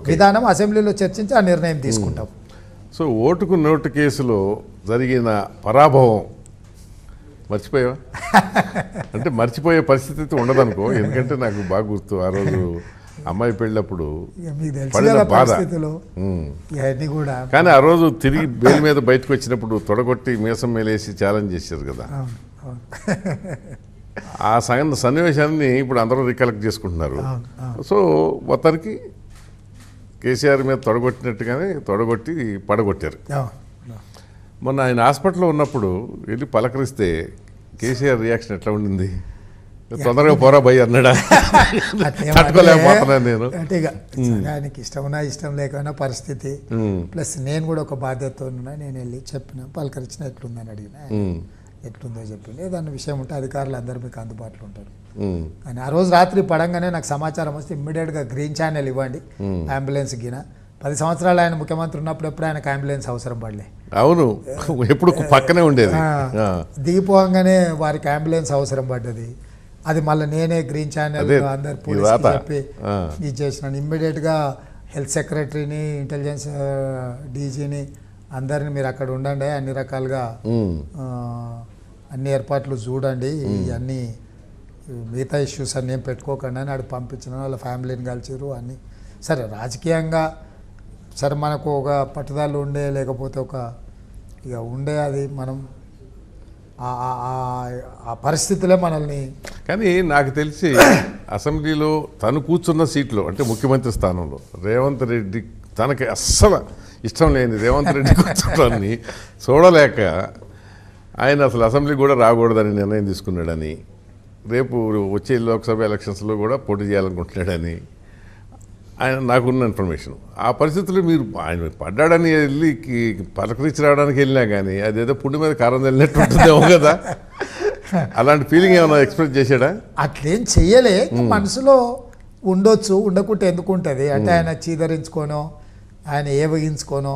విధానం అసెంబ్లీలో చర్చించి ఆ నిర్ణయం తీసుకుంటాం. సో ఓటుకు నోటు కేసులో జరిగిన పరాభవం మర్చిపోయావా? అంటే మర్చిపోయే పరిస్థితి ఉండదనుకో, ఎందుకంటే నాకు బాగా గుర్తు ఆ రోజు అమ్మాయి పెళ్ళప్పుడు పడిన బాధ. కానీ ఆ రోజు తిరిగి బెయిల్ మీద బయటకు వచ్చినప్పుడు తొడగొట్టి మీసం మేలేసి ఛాలెంజ్ చేశారు కదా. ఆ సన్నివేశాన్ని ఇప్పుడు అందరూ రికలెక్ట్ చేసుకుంటున్నారు. సో మొత్తానికి కేసీఆర్ మీద తొడగొట్టినట్టుగానే తొడగొట్టి పడగొట్టారు. మొన్న ఆయన హాస్పిటల్లో ఉన్నప్పుడు వెళ్ళి పలకరిస్తే కేసీఆర్ రియాక్షన్ ఎట్లా ఉండింది? తొందరగా పోరా భయ్ అన్నాడా? తట్టుకోలేకపోతున్నాను నేను. అంటే ఇక ఆయనకి ఇష్టం ఉన్నా ఇష్టం లేకపోయినా పరిస్థితి, ప్లస్ నేను కూడా ఒక బాధ్యతతో ఉన్నా. నేను వెళ్ళి చెప్పిన, పలకరించిన ఎట్లుందని అడిగిన, ఎట్లుందో చెప్పింది. ఏదన్నా విషయం ఉంటే అధికారులు అందరూ మీకు అందుబాటులో ఉంటారు. కానీ ఆ రోజు రాత్రి పడంగానే నాకు సమాచారం వస్తే ఇమ్మీడియట్గా గ్రీన్ ఛానల్ ఇవ్వండి అంబులెన్స్ గిన. 10 సంవత్సరాలు ఆయన ముఖ్యమంత్రి ఉన్నప్పుడు ఎప్పుడు ఆయనకు అంబులెన్స్ అవసరం పడలే. అవును, ఎప్పుడు పక్కనే ఉండేది. దిగిపోగానే వారికి అంబులెన్స్ అవసరం పడ్డది. అది మళ్ళీ నేనే గ్రీన్ ఛానల్ అందరు పోలీసులు చెప్పి ఇది చేసినాను. ఇమ్మీడియట్గా హెల్త్ సెక్రటరీని, ఇంటెలిజెన్స్ డీజీని అందరిని మీరు అక్కడ ఉండండి, అన్ని రకాలుగా అన్ని ఏర్పాట్లు చూడండి, ఇవన్నీ మిగతా ఇష్యూస్ అన్నీ ఏం పెట్టుకోకండి అని ఆడు పంపించిన. వాళ్ళ ఫ్యామిలీని కలిసిరు అన్నీ. సరే రాజకీయంగా సరే మనకు ఒక పట్టుదల ఉండే, లేకపోతే ఒక ఇక ఉండే, అది మనం ఆ పరిస్థితులే మనల్ని. కానీ నాకు తెలిసి అసెంబ్లీలో తను కూర్చున్న సీట్లో, అంటే ముఖ్యమంత్రి స్థానంలో రేవంత్ రెడ్డి తనకి అస్సలు ఇష్టం లేని రేవంత్ రెడ్డి కూర్చోడాన్ని చూడలేక ఆయన అసలు అసెంబ్లీ కూడా రాకూడదని నిర్ణయం తీసుకున్నాడని, రేపు వచ్చే లోక్సభ ఎలక్షన్స్లో కూడా పోటీ చేయాలనుకుంటున్నాడని ఆయన నాకున్న ఇన్ఫర్మేషన్. ఆ పరిస్థితుల్లో మీరు ఆయన పడ్డాడని వెళ్ళి పలకరించి రావడానికి వెళ్ళినా కానీ అదేదో పుండి మీద కారం వెళ్ళినట్టు ఉంటుందేమో కదా. అలాంటి ఫీలింగ్ ఏమైనా ఎక్స్ప్రెస్ చేశాడా? అట్లేం చెయ్యలే, మనసులో ఉండొచ్చు, ఉండకుంటే ఎందుకు ఉంటుంది. అంటే ఆయన చీదరించుకోనో, ఆయన ఏవగించుకోనో,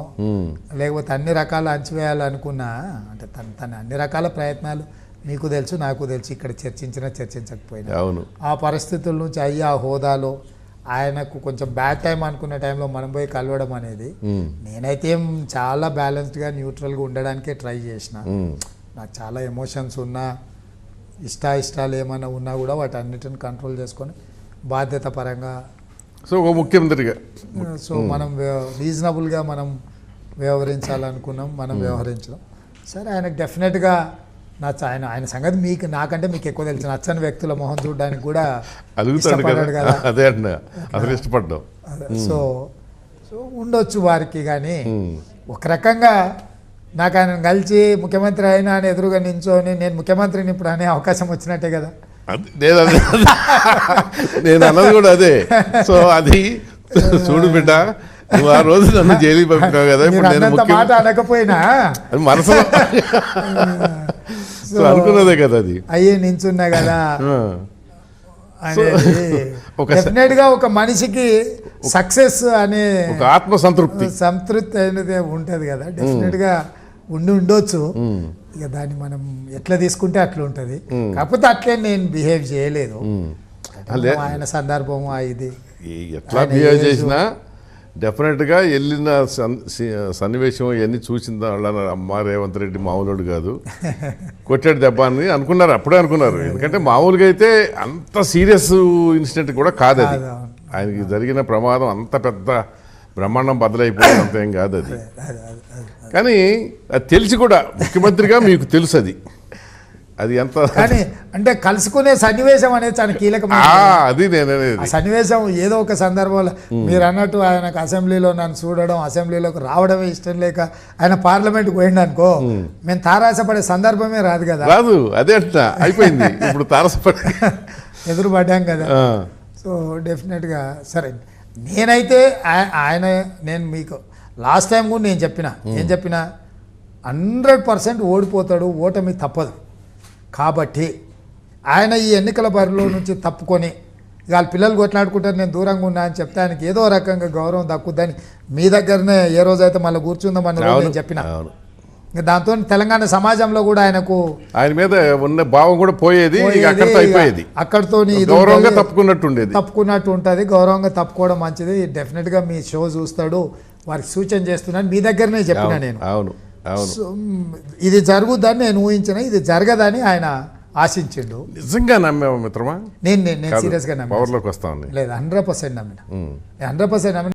లేకపోతే అన్ని రకాల అంచివేయాలనుకున్నా, అంటే తన అన్ని రకాల ప్రయత్నాలు మీకు తెలుసు, నాకు తెలుసు, ఇక్కడ చర్చించినా చర్చించకపోయినా. అవును, ఆ పరిస్థితుల నుంచి అయ్యి ఆ హోదాలో ఆయనకు కొంచెం బ్యాడ్ టైం అనుకున్న టైంలో మనం పోయి కలవడం అనేది, నేనైతే చాలా బ్యాలెన్స్డ్గా న్యూట్రల్గా ఉండడానికే ట్రై చేసిన. నాకు చాలా ఎమోషన్స్ ఉన్నా, ఇష్టాలు ఏమైనా ఉన్నా కూడా వాటి అన్నిటిని కంట్రోల్ చేసుకొని బాధ్యత పరంగా, సో ఒక ముఖ్యమంత్రిగా సో మనం రీజనబుల్గా మనం వ్యవహరించాలనుకున్నాం, మనం వ్యవహరించడం. సరే ఆయనకు డెఫినెట్గా ఆయన సంగతి మీకు నాకంటే మీకు ఎక్కువ తెలుసు. నచ్చని వ్యక్తుల మొహం చూడడానికి కూడా ఇష్టపడ్డాడు కదా. అదే అన్న అసలు ఇష్టపడ్డాం. సో ఉండొచ్చు వారికి. కానీ ఒక రకంగా నాకు ఆయన కలిసి ముఖ్యమంత్రి అయినా అని ఎదురుగా నించోని నేను ముఖ్యమంత్రిని ఇప్పుడు అనే అవకాశం వచ్చినట్టే కదా. నేను అన్నది కూడా అదే. సో అది చూడు బిడ్డ, నువ్వు ఆ రోజు నన్ను జైలుకి పంపినావు కదా, ఇప్పుడు నేను మాట అనకపోయినా అది మనసులో అనుకున్నదే కదా, అది అయ్యే నించున్నా కదా. డెఫినెట్ గా ఒక మనిషికి సక్సెస్ అనే ఒక ఆత్మ సంతృప్తి అనేది ఉంటది కదా. డెఫినెట్ గా ఉండొచ్చు. ఇక దాన్ని మనం ఎట్లా తీసుకుంటే అట్లా ఉంటుంది. కాకపోతే అట్లే నేను బిహేవ్ చేయలేదు. ఆయన సందర్భం ఇది ఎట్లా బిహేవ్ చేసినా డెఫినెట్గా వెళ్ళిన సన్నివేశం ఇవన్నీ చూసిన వాళ్ళ అమ్మ రేవంత్ రెడ్డి మామూలుడు కాదు, కొట్టాడు దెబ్బ అని అనుకున్నారు, అప్పుడే అనుకున్నారు. ఎందుకంటే మామూలుగా అయితే అంత సీరియస్ ఇన్సిడెంట్ కూడా కాదు అది. ఆయనకి జరిగిన ప్రమాదం అంత పెద్ద బ్రహ్మాండం బద్దలైపోయినంత ఏం కాదు అది. కానీ అది తెలిసి కూడా ముఖ్యమంత్రిగా మీకు తెలుసు అది ఎంత. కానీ అంటే కలుసుకునే సన్నివేశం అనేది చాలా కీలకమైన. అది నేను సన్నివేశం ఏదో ఒక సందర్భంలో మీరు అన్నట్టు ఆయనకు అసెంబ్లీలో నన్ను చూడడం, అసెంబ్లీలోకి రావడమే ఇష్టం లేక ఆయన పార్లమెంట్కి పోయిండు అనుకో, మేము తారాసపడే సందర్భమే రాదు కదా. రాదు, అదే అంటున్నా, అయిపోయింది ఇప్పుడు తారాసపడే ఎదురుపడ్డాం కదా. సో డెఫినెట్గా సరే నేనైతే నేను మీకు లాస్ట్ టైం కూడా నేను ఏం చెప్పినా 100% ఓడిపోతాడు, ఓటమి తప్పదు. కాబట్టి ఆయన ఈ ఎన్నికల బరిలో నుంచి తప్పుకొని వాళ్ళ పిల్లలు కొట్లాడుకుంటారు, నేను దూరంగా ఉన్నా అని చెప్తే ఆయనకి ఏదో రకంగా గౌరవం దక్కుద్దని మీ దగ్గరనే ఏ రోజైతే మళ్ళీ కూర్చుందామని నేను చెప్పిన. ఇంకా దాంతో తెలంగాణ సమాజంలో కూడా ఆయనకు ఆయన మీద ఉన్న భావం కూడా పోయేది, ఇక అక్కడితో అయిపోయేది. అక్కడితో గౌరవంగా తప్పుకున్నట్టు ఉండేది. తప్పుకున్నట్టు ఉంటుంది. గౌరవంగా తప్పుకోవడం మంచిది. డెఫినెట్గా మీ షో చూస్తాడు, వారికి సూచన చేస్తున్నాను. మీ దగ్గరనే చెప్పిన నేను. అవును అవును. సో, ఇది జరుగుద్దని నేను ఊహించిన, ఇది జరగదని ఆయన ఆశించిండు. నిజంగా నమ్మావా మిత్రమా? నేను సీరియస్గా నమ్మాను. పవర్లోకి వస్తా ఉంది లేదు, 100% నమ్మిన. 100% నమ్మిన.